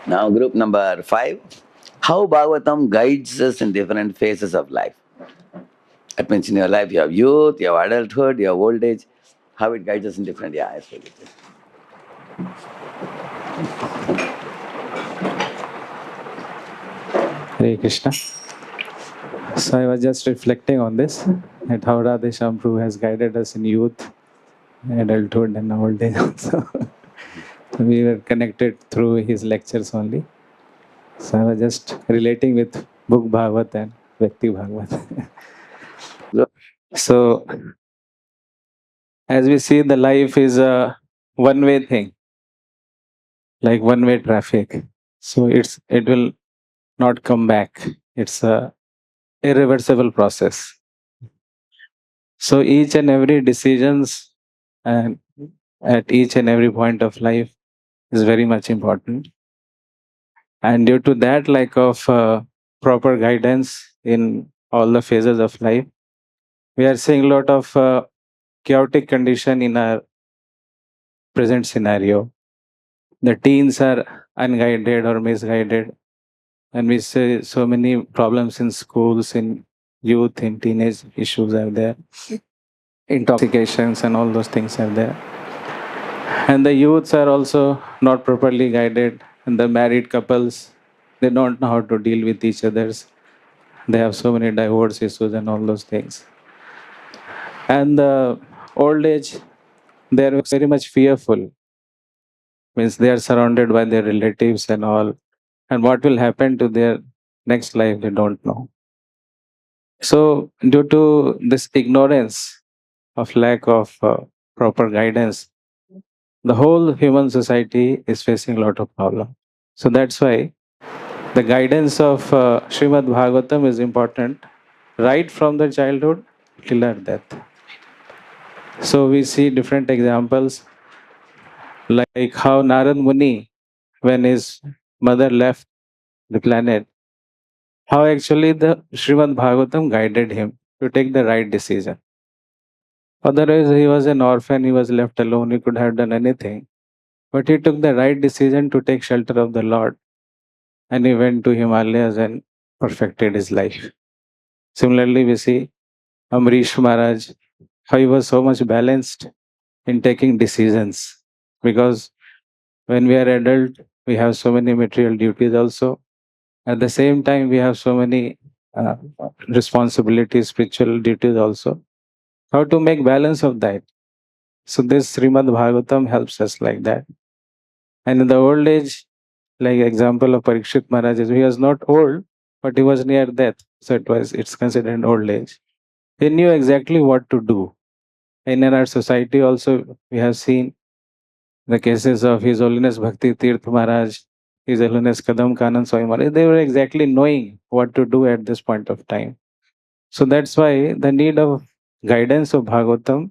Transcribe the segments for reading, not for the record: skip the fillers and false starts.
Now, group number 5. How Bhagavatam guides us in different phases of life. That means in your life you have youth, you have adulthood, you have old age. How it guides us in different, yeah, aspects. Hare Krishna. So I was just reflecting on this, at how Radheshyam Prabhu has guided us in youth, adulthood and old age also. So we were connected through his lectures only. So I was just relating with book Bhagavat and Vyakti Bhagavat. So as we see, the life is a one-way thing, like one-way traffic. So it will not come back. It's a irreversible process. So each and every decisions and at each and every point of life is very much important. And due to that lack of proper guidance in all the phases of life, we are seeing a lot of chaotic condition in our present scenario. The teens are unguided or misguided, and we see so many problems in schools, in youth, in teenage issues are there. Intoxications and all those things are there. And the youths are also not properly guided, and the married couples, they don't know how to deal with each others. They have so many divorce issues and all those things. And the old age, they are very much fearful. Means they are surrounded by their relatives and all. And what will happen to their next life, they don't know. So due to this ignorance of lack of proper guidance, the whole human society is facing a lot of problem. So that's why the guidance of Srimad Bhagavatam is important right from the childhood till our death. So we see different examples like how Narad Muni, when his mother left the planet, how actually the Srimad Bhagavatam guided him to take the right decision. Otherwise, he was an orphan, he was left alone, he could have done anything. But he took the right decision to take shelter of the Lord, and he went to Himalayas and perfected his life. Similarly, we see Amrish Maharaj, how he was so much balanced in taking decisions. Because when we are adult, we have so many material duties also. At the same time, we have so many uh, responsibilities, spiritual duties also. How to make balance of that? So this Srimad Bhagavatam helps us like that. And in the old age, like example of Parikshit Maharaj, he was not old, but he was near death. So it's considered an old age. He knew exactly what to do. And in our society also, we have seen the cases of His Holiness Bhakti Tirth Maharaj, His Holiness Kadam Kanan Swami Maharaj. They were exactly knowing what to do at this point of time. So that's why the need of guidance of Bhagavatam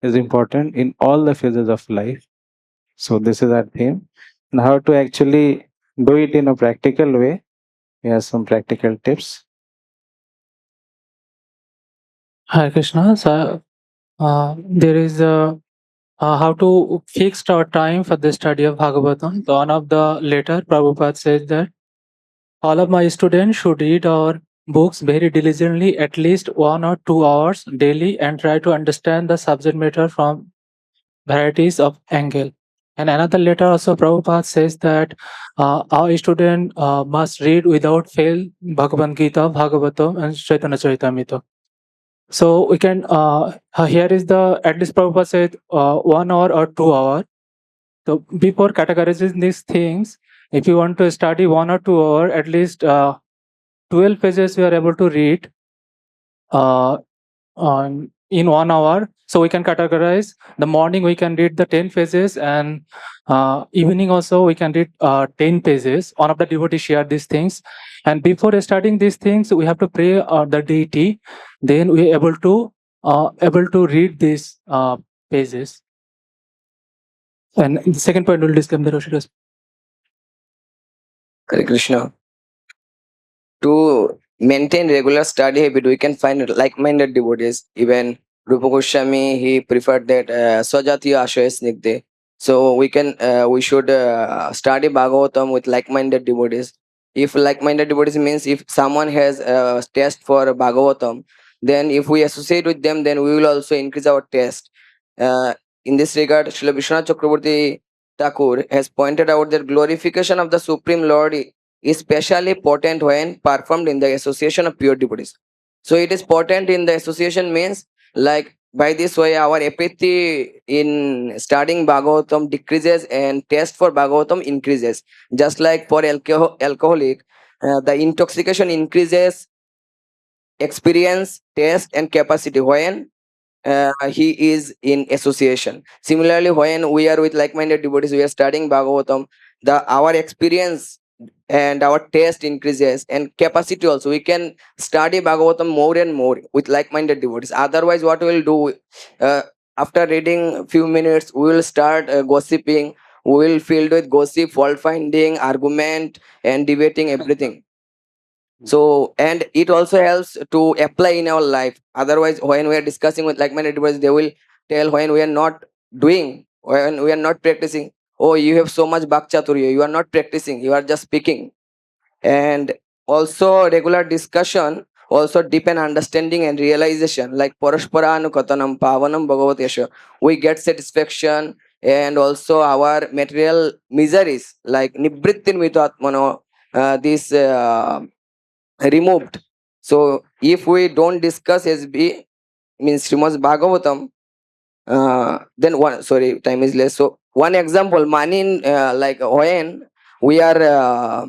is important in all the phases of life. So this is our theme. And how to actually do it in a practical way. We have some practical tips. Hare Krishna. So, there is how to fix our time for the study of Bhagavatam. One of the letter, Prabhupada says that all of my students should read our books very diligently, at least 1 or 2 hours daily, and try to understand the subject matter from varieties of angle. And another letter also, Prabhupada says that our student must read without fail Bhagavad Gita, Bhagavatam, and Chaitanya Charitamrita. So we can here is the, at least Prabhupada said 1 hour or 2 hour. So before categorizing these things, if you want to study 1 or 2 hour, at least 12 pages we are able to read in 1 hour. So we can categorize. The morning we can read the 10 pages, and evening also we can read 10 pages. One of the devotees share these things. And before starting these things, we have to pray the deity. Then we are able to read these pages. And the second point will discuss the Roshi. Hare Krishna. To maintain regular study habit, we can find like-minded devotees. Even Rupa Goswami, he preferred that Swajatiya Ashaya Snigdhe. So we should study Bhagavatam with like-minded devotees. If like-minded devotees means if someone has a taste for Bhagavatam, then if we associate with them, then we will also increase our taste. Uh, in this regard, Srila Vishwanath Chakraborty Thakur has pointed out that glorification of the Supreme Lord is specially potent when performed in the association of pure devotees. So it is potent in the association means, like, by this way our apathy in studying Bhagavatam decreases and taste for Bhagavatam increases. Just like for alcoholic, the intoxication increases experience, taste, and capacity when he is in association. Similarly, when we are with like-minded devotees, we are studying Bhagavatam, our experience and our taste increases and capacity also. We can study Bhagavatam more and more with like-minded devotees. Otherwise, what we will do, uh, after reading few minutes, we will start gossiping. We will filled with gossip, fault finding, argument, and debating everything. So, and it also helps to apply in our life. Otherwise, when we are discussing with like-minded devotees, they will tell when we are not doing, when we are not practicing, oh, you have so much bhakchaturya, you are not practicing, you are just speaking. And also regular discussion also deepen understanding and realization, like parashpara anukatanam pavanam bhagavatesha. We get satisfaction, and also our material miseries like nibrittin mitatmano, this removed. So if we don't discuss SB, means Srimad Bhagavatam, then one, sorry, time is less. So one example, money in, like when we are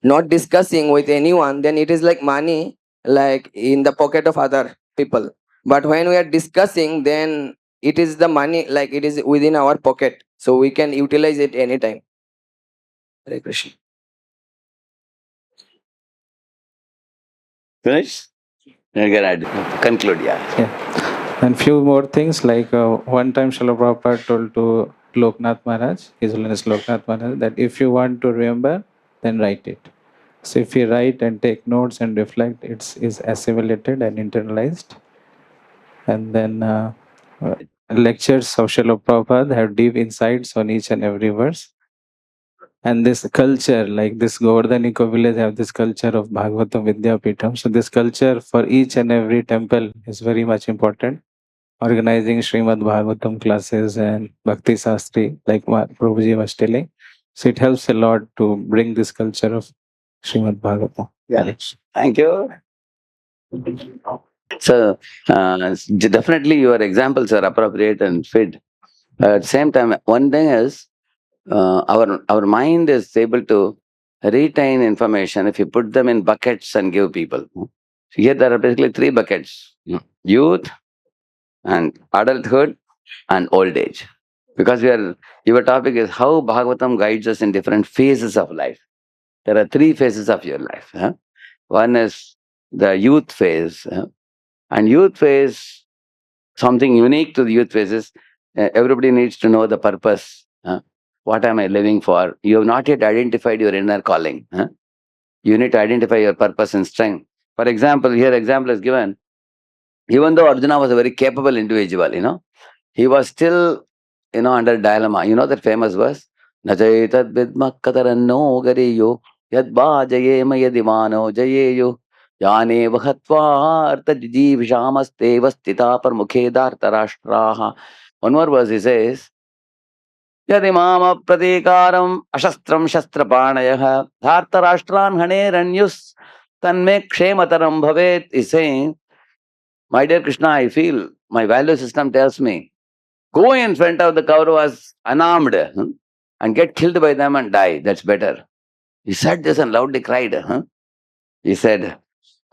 not discussing with anyone, then it is like money like in the pocket of other people. But when we are discussing, then it is the money like it is within our pocket, so we can utilize it anytime. Hare Krishna. Finish? You can add. Conclude, yeah. Yeah. And few more things like one time Srila Prabhupada told to Loknath Maharaj, His Holiness Loknath Maharaj, that if you want to remember, then write it. So if you write and take notes and reflect, it is assimilated and internalized. And then lectures of Srila Prabhupada have deep insights on each and every verse. And this culture, like this Govardhaniko village have this culture of Bhagavatam Vidyapitam. So this culture for each and every temple is very much important. Organizing Srimad Bhagavatam classes and Bhakti Sastri, like what Prabhuji was telling. So it helps a lot to bring this culture of Srimad Bhagavatam. Yeah. Thank you. So definitely your examples are appropriate and fit. At the same time, one thing is our mind is able to retain information if you put them in buckets and give people. So here there are basically three buckets: youth and adulthood and old age. Because your topic is how Bhagavatam guides us in different phases of life. There are three phases of your life. One is the youth phase, and youth phase, something unique to the youth phase is everybody needs to know the purpose. What am I living for? You have not yet identified your inner calling. You need to identify your purpose and strength. For example, here example is given. Even though Arjuna was a very capable individual, he was still, under dilemma. You know that famous verse? Najayatad vidma kataranno gareyo yadva jayema yadimano jayeyo yane vahatva arta jijivishamaste vastita parmukhe dhartarashtraha. One more verse he says, Yadimama pratikaram ashastram shastrapanayah dhartarashtran haneranyus tanme kshemataram bhavet. Is saying, my dear Krishna, I feel my value system tells me, go in front of the Kauravas unarmed and get killed by them and die. That's better. He said this and loudly cried. He said,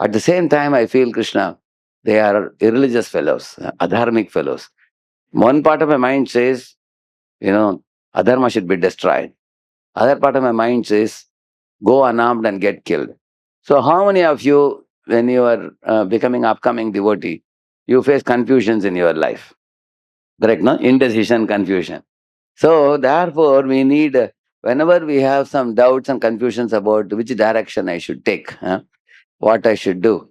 at the same time, I feel, Krishna, they are irreligious fellows, adharmic fellows. One part of my mind says, adharma should be destroyed. Other part of my mind says, go unarmed and get killed. So how many of you, when you are becoming upcoming devotee, you face confusions in your life? Correct, no? Indecision, confusion. So therefore, we need, whenever we have some doubts and confusions about which direction I should take, what I should do.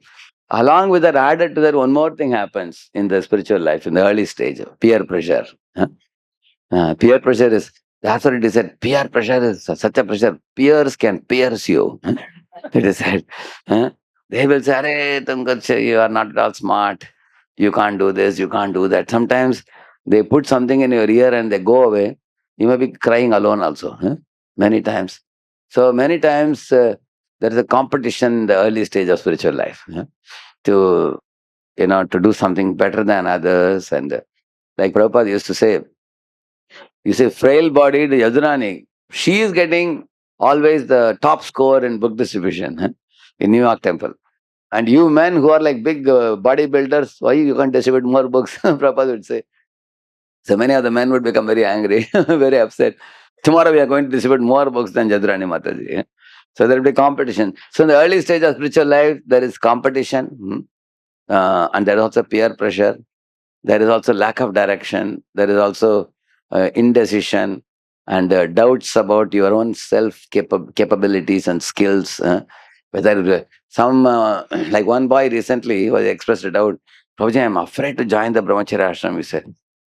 Along with that, added to that, one more thing happens in the spiritual life, in the early stage, peer pressure. Peer pressure is, that's what it is said. Peer pressure is such a pressure. Peers can pierce you. It is said. Huh? They will say, "Arey, you are not at all smart. You can't do this, you can't do that." Sometimes they put something in your ear and they go away. You may be crying alone also. Many times. So many times there is a competition in the early stage of spiritual life, to to do something better than others. And like Prabhupada used to say, you say frail bodied Yadunani, she is getting always the top score in book distribution, in New York Temple. And you men who are like big bodybuilders, why you can't distribute more books? Prabhupada would say. So many of the men would become very angry, very upset. Tomorrow we are going to distribute more books than Jadurani Mataji. So there will be competition. So in the early stage of spiritual life, there is competition, and there is also peer pressure. There is also lack of direction. There is also indecision and doubts about your own self capabilities and skills. Whether some, like one boy recently was expressed a doubt, Prabhuji, I'm afraid to join the Brahmacharya ashram, he said.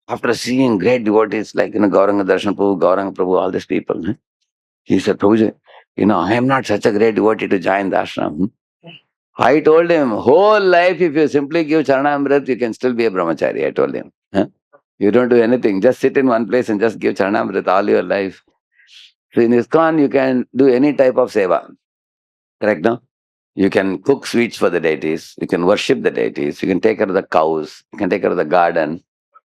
After seeing great devotees like Gauranga Darshan Prabhu, Gauranga Prabhu, all these people, he said, Prabhuji, I am not such a great devotee to join the ashram. I told him, whole life, if you simply give Charanamrit, you can still be a brahmachari. I told him. You don't do anything. Just sit in one place and just give Charanamrit all your life. So in ISKCON, you can do any type of seva. Correct, no? You can cook sweets for the deities. You can worship the deities. You can take care of the cows. You can take care of the garden.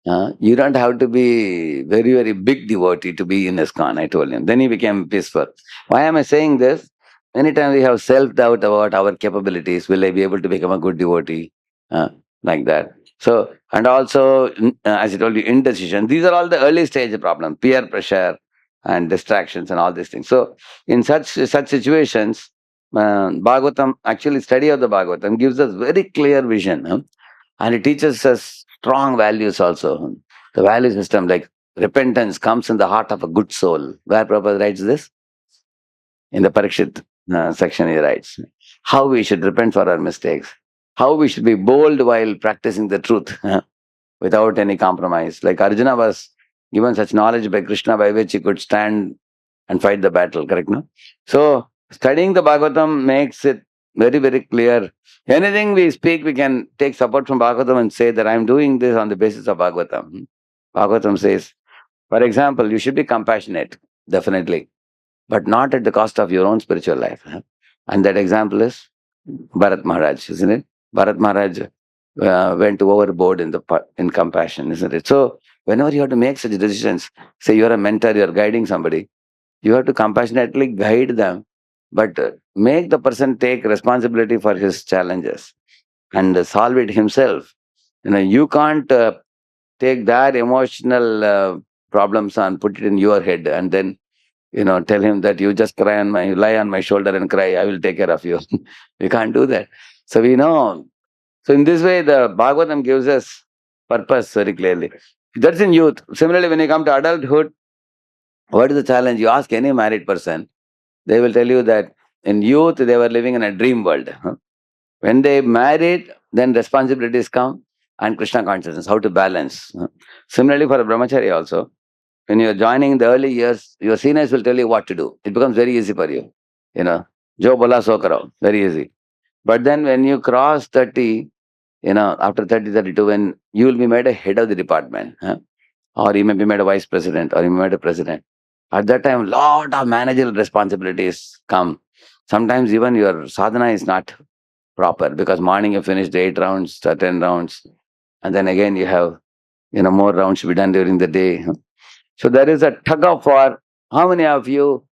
You don't have to be very, very big devotee to be in ISKCON, I told him. Then he became peaceful. Why am I saying this? Anytime we have self-doubt about our capabilities, will I be able to become a good devotee? Uh, like that. So, and also, as I told you, indecision. These are all the early stage problems, peer pressure and distractions and all these things. So, in such situations, Bhagavatam, actually study of the Bhagavatam gives us very clear vision. And it teaches us strong values also. The value system, like repentance, comes in the heart of a good soul. Where Prabhupada writes this? In the Parikshit section, he writes how we should repent for our mistakes, how we should be bold while practicing the truth without any compromise. Like Arjuna was given such knowledge by Krishna by which he could stand and fight the battle, correct? No? So, studying the Bhagavatam makes it very, very clear. Anything we speak, we can take support from Bhagavatam and say that I'm doing this on the basis of Bhagavatam. Bhagavatam says, for example, you should be compassionate, definitely, but not at the cost of your own spiritual life. And that example is Bharat Maharaj, isn't it? Bharat Maharaj went overboard in compassion, isn't it? So, whenever you have to make such decisions, say you're a mentor, you're guiding somebody, you have to compassionately guide them, but make the person take responsibility for his challenges and solve it himself. You can't take that emotional problems and put it in your head and then tell him that you just lie on my shoulder and cry, I will take care of you. We can't do that. So we know. So in this way, the Bhagavatam gives us purpose very clearly. That's in youth. Similarly, when you come to adulthood, what is the challenge? You ask any married person, they will tell you that in youth they were living in a dream world. When they married, then responsibilities come and Krishna consciousness, how to balance. Similarly, for a brahmachari also, when you're joining in the early years, your seniors will tell you what to do. It becomes very easy for you. Jo bola so karo, very easy. But then when you cross 30, after 30, 32, when you will be made a head of the department, or you may be made a vice president, or you may be made a president. At that time, lot of managerial responsibilities come. Sometimes even your sadhana is not proper because morning you finished 8 rounds, 10 rounds, and then again you have more rounds to be done during the day. So there is a tug of war. How many of you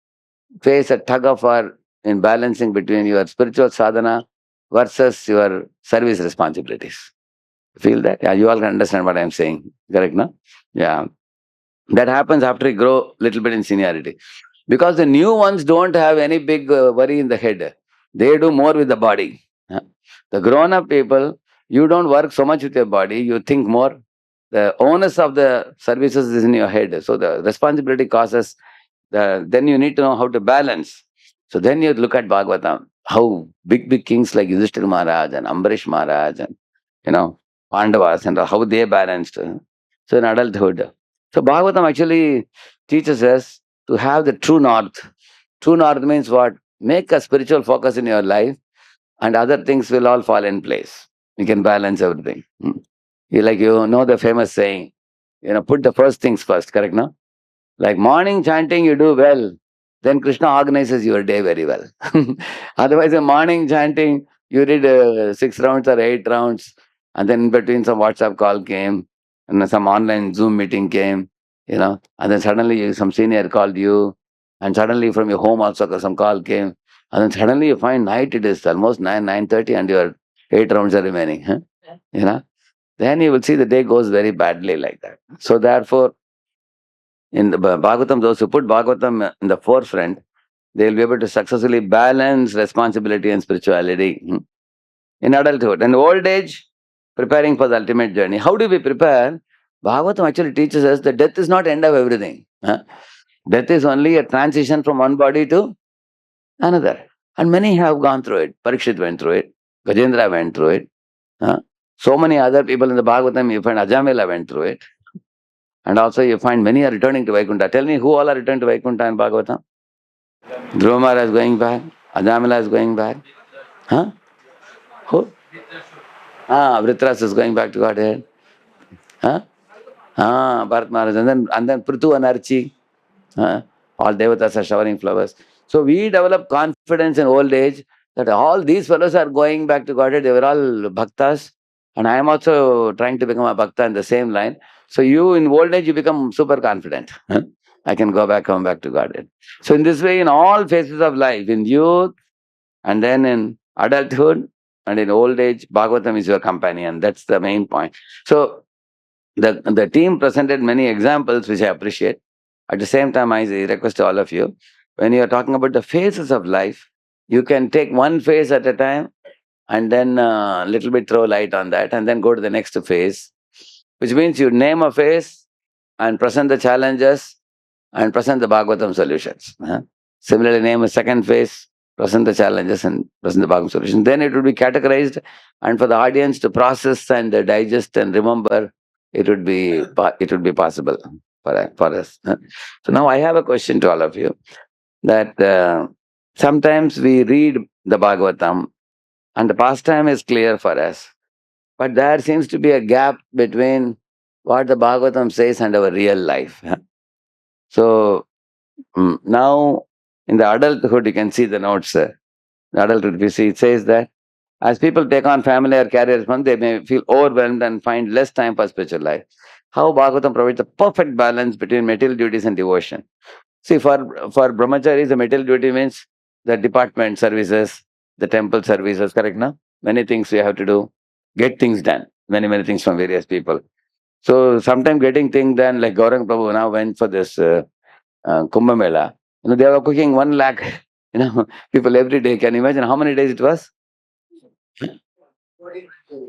face a tug of war in balancing between your spiritual sadhana versus your service responsibilities? Feel that? Yeah, you all can understand what I'm saying. Correct, no? Yeah. That happens after you grow little bit in seniority. Because the new ones don't have any big worry in the head. They do more with the body. Huh? The grown-up people, you don't work so much with your body, you think more. The onus of the services is in your head. So the responsibility causes, then you need to know how to balance. So then you look at Bhagavatam, how big kings like Yudhishthira Maharaj and Ambarish Maharaj and, Pandavas and how they balanced. So in adulthood, So Bhagavatam actually teaches us to have the true north. True north means what? Make a spiritual focus in your life, and other things will all fall in place. You can balance everything. You know the famous saying, put the first things first, correct, no? Like morning chanting, you do well, then Krishna organizes your day very well. Otherwise, a morning chanting, you did 6 rounds or 8 rounds, and then in between some WhatsApp call came, and some online Zoom meeting came, and then suddenly some senior called you, and suddenly from your home also some call came, and then suddenly you find night it is almost 9:30, and your 8 rounds are remaining. Huh? You know, then you will see the day goes very badly like that. So therefore, in the Bhagavatam, those who put Bhagavatam in the forefront, they will be able to successfully balance responsibility and spirituality in adulthood. And old age, preparing for the ultimate journey. How do we prepare? Bhagavatam actually teaches us that death is not end of everything. Death is only a transition from one body to another. And many have gone through it. Parikshit went through it. Gajendra went through it. So many other people in the Bhagavatam, you find Ajamila went through it. And also you find many are returning to Vaikuntha. Tell me who all are returned to Vaikuntha in Bhagavatam? Dhruva Maharaj is going back. Ajamila is going back. Huh? Who? Vritrasura is going back to Godhead. Huh? Bharat Maharaj. And then Prithu and Archi. All devatas are showering flowers. So we develop confidence in old age that all these fellows are going back to Godhead. They were all bhaktas. And I am also trying to become a bhakta in the same line. So you in old age, you become super confident. I can come back to Godhead. So in this way, in all phases of life, in youth, and then in adulthood, and in old age, Bhagavatam is your companion. That's the main point. So the team presented many examples, which I appreciate. At the same time, I request all of you, when you are talking about the phases of life, you can take one phase at a time and then a little bit throw light on that and then go to the next phase, which means you name a phase and present the challenges and present the Bhagavatam solutions. Similarly, name a second phase, present the challenges and present the Bhagavatam solution. Then it will be categorized, and for the audience to process and digest and remember, it would be possible for us. So now I have a question to all of you, that sometimes we read the Bhagavatam and the pastime is clear for us, but there seems to be a gap between what the Bhagavatam says and our real life. So now in the adulthood, you can see the notes. In adulthood, if you see, it says that as people take on family or career responsibility, they may feel overwhelmed and find less time for spiritual life. How Bhagavatam provides a perfect balance between material duties and devotion. See, for brahmacharis, the material duty means the department services, the temple services, correct? No? Many things we have to do, get things done, many things from various people. So sometimes getting things done, like Gaurang Prabhu now went for this Kumbh Mela. They were cooking 1 lakh, people every day. Can you imagine how many days it was?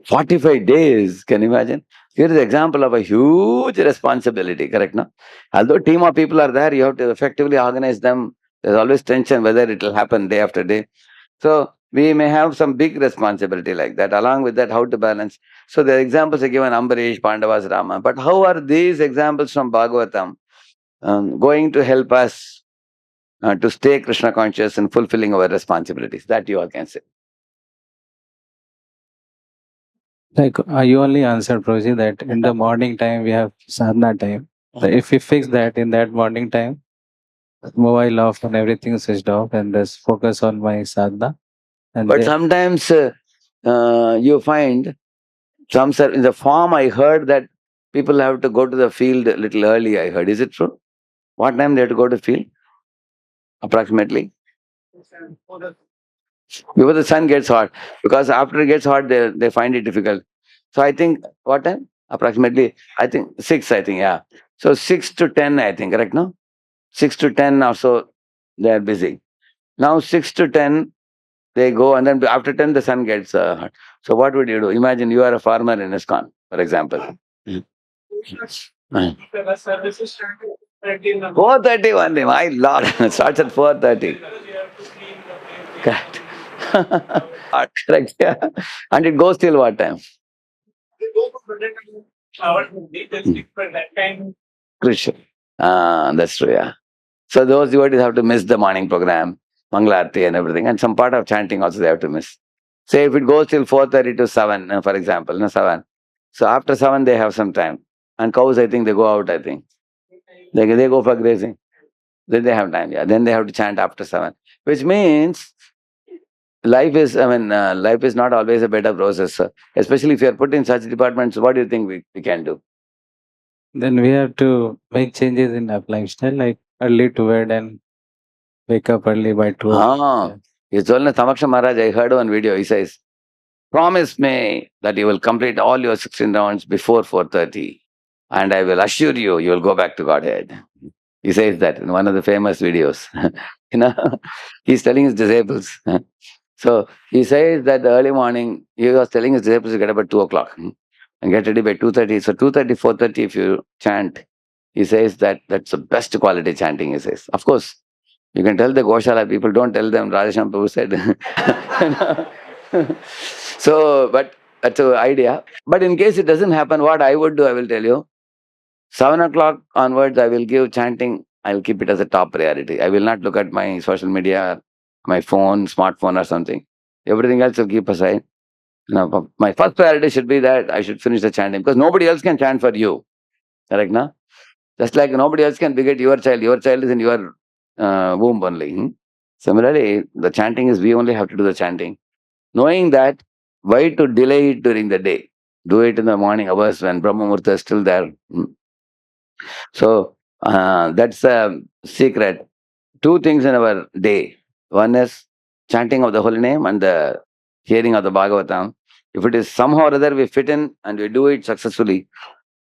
45 days. Can you imagine? Here is an example of a huge responsibility, correct? No? Although team of people are there, you have to effectively organize them. There's always tension whether it will happen day after day. So we may have some big responsibility like that. Along with that, how to balance. So the examples are given Ambarish, Pandavas, Rama. But how are these examples from Bhagavatam going to help us to stay Krishna conscious and fulfilling our responsibilities? That you all can say. Like you only answered, Prabhuji, that in the morning time we have sadhana time. So if we fix that in that morning time, mobile off and everything switched off, and just focus on my sadhana. And But sometimes you find in the farm, I heard that people have to go to the field a little early, I heard. Is it true? What time they have to go to field? Approximately? Before the sun gets hot. Because after it gets hot, they find it difficult. So I think, what time? Approximately, I think 6, I think, yeah. So 6 to 10, I think, correct, no? 6 to 10 or so, they are busy. Now 6 to 10, they go, and then after 10, the sun gets hot. So what would you do? Imagine you are a farmer in ISKCON, for example. 4:30 only, my lord. It starts at 4:30. Correct. Correct, yeah. And it goes till what time? Krishna. That's true, yeah. So those devotees have to miss the morning program, Mangalarti and everything, and some part of chanting also they have to miss. Say if it goes till 4:30 to 7, for example, 7. So after 7 they have some time. And cows, I think they go out, I think. They go for grazing. Then they have time, yeah. Then they have to chant after 7. Which means life is not always a bed of roses, sir. Especially if you are put in such departments, what do you think we can do? Then we have to make changes in our lifestyle, like early to bed and wake up early by 2 o'clock. Ah, he told Tamaksha Maharaj, I heard one video, he says, promise me that you will complete all your 16 rounds before 4:30, and I will assure you, you will go back to Godhead. He says that in one of the famous videos. you know, he's telling his disciples. So he says that the early morning, he was telling his disciples to get up at 2 o'clock and get ready by 2:30. So 2:30, 4:30, if you chant, he says that that's the best quality chanting, he says. Of course, you can tell the Goshala people, don't tell them Radheshyam Prabhu said. You know. So, but that's an idea. But in case it doesn't happen, what I would do, I will tell you. 7 o'clock onwards, I will give chanting. I'll keep it as a top priority. I will not look at my social media, my phone, smartphone or something. Everything else will keep aside. My first priority should be that I should finish the chanting because nobody else can chant for you. Correct, na? Just like nobody else can beget your child. Your child is in your womb only. Similarly, the chanting is we only have to do the chanting. Knowing that, why to delay it during the day? Do it in the morning hours when Brahma Murta is still there. So that's a secret. Two things in our day. One is chanting of the holy name and the hearing of the Bhagavatam. If it is somehow or other we fit in and we do it successfully,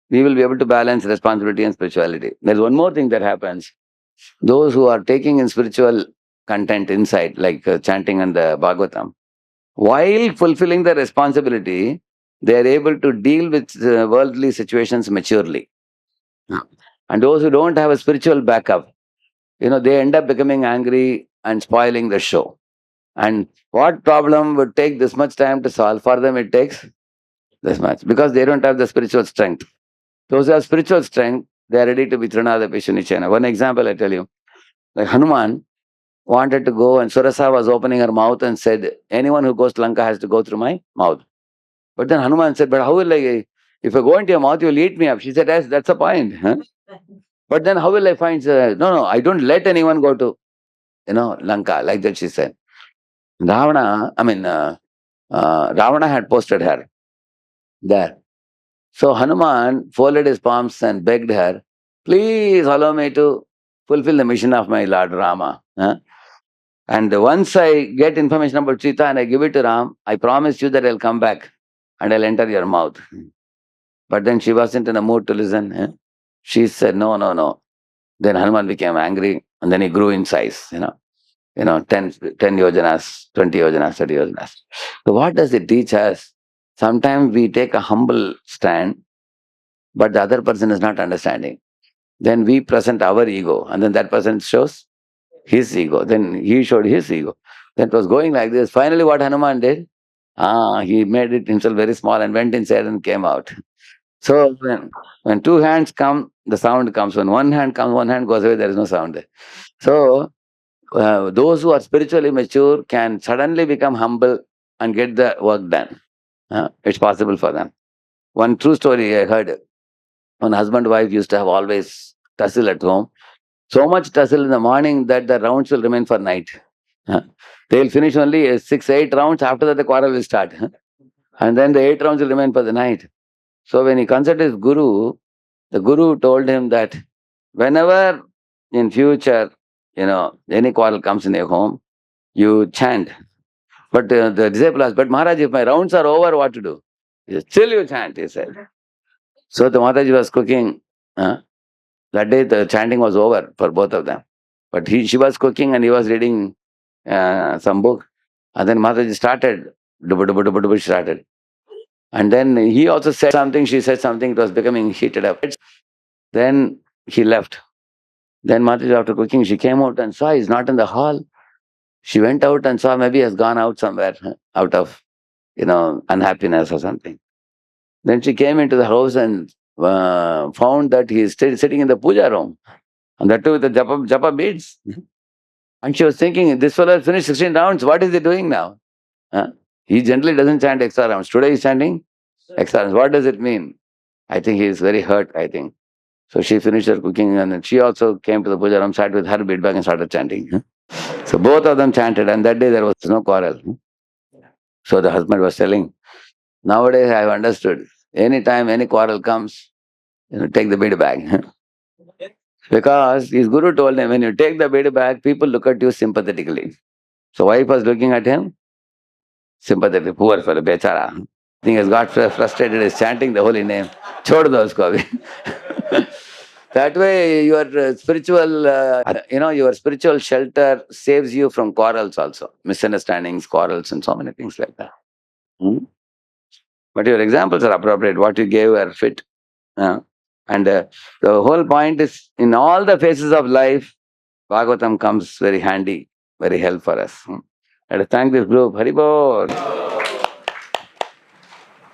we will be able to balance responsibility and spirituality. There's one more thing that happens. Those who are taking in spiritual content inside, like chanting and the Bhagavatam, while fulfilling the responsibility, they are able to deal with worldly situations maturely. And those who don't have a spiritual backup, they end up becoming angry and spoiling the show. And what problem would take this much time to solve? For them, it takes this much because they don't have the spiritual strength. Those who have spiritual strength, they are ready to be Trinada Pishunichana. One example I tell you, like Hanuman wanted to go and Surasa was opening her mouth and said, anyone who goes to Lanka has to go through my mouth. But then Hanuman said, but how will if I go into your mouth, you'll eat me up. She said, yes, that's the point. Huh? But then how will I find, no, I don't let anyone go to, Lanka, like that she said. Ravana had posted her there. So Hanuman folded his palms and begged her, please allow me to fulfill the mission of my Lord Rama. Huh? And once I get information about Sita and I give it to Ram, I promise you that I'll come back and I'll enter your mouth. But then she wasn't in a mood to listen. Huh? She said, no, no, no. Then Hanuman became angry and then he grew in size, 10 yojanas, 20 yojanas, 30 yojanas. So what does it teach us? Sometimes we take a humble stand, but the other person is not understanding. Then we present our ego and then that person shows his ego. Then he showed his ego. Then it was going like this. Finally what Hanuman did? He made it himself very small and went inside and came out. So when two hands come, the sound comes. When one hand comes, one hand goes away, there is no sound there. So those who are spiritually mature can suddenly become humble and get the work done. It's possible for them. One true story I heard. One husband and wife used to have always tussle at home. So much tussle in the morning that the rounds will remain for night. They will finish only 6, 8 rounds. After that, the quarrel will start. And then the 8 rounds will remain for the night. So when he consulted his guru, the guru told him that whenever in future, any quarrel comes in your home, you chant. But the disciple asked, but Maharaj, if my rounds are over, what to do? He said, still you chant, he said. So the Maharaj was cooking. That day the chanting was over for both of them. But she was cooking and he was reading some book. And then Mataji started, she started. And then he also said something, she said something, it was becoming heated up. Then he left. Then Mataji, after cooking, she came out and saw he's not in the hall. She went out and saw maybe he has gone out somewhere out of, unhappiness or something. Then she came into the house and found that he is still sitting in the puja room, and that too with the japa beads. And she was thinking, this fellow has finished 16 rounds, what is he doing now? Huh? He generally doesn't chant extra rounds. Today he's chanting extra rounds. What does it mean? I think he is very hurt, I think. So she finished her cooking, and then she also came to the puja room, sat with her bead bag and started chanting. So both of them chanted, and that day there was no quarrel. So the husband was telling, nowadays I have understood, anytime any quarrel comes, take the bead bag. Because his guru told him, when you take the bead bag, people look at you sympathetically. So wife was looking at him, sympathetic, poor fellow, bechara. I think he has got frustrated, is chanting the holy name. Chod do usko abhi. That way, your your spiritual shelter saves you from quarrels also, misunderstandings, quarrels, and so many things like that. Hmm? But your examples are appropriate. What you gave are fit. And the whole point is, in all the phases of life, Bhagavatam comes very handy, very help for us. And thank this group. Haribol.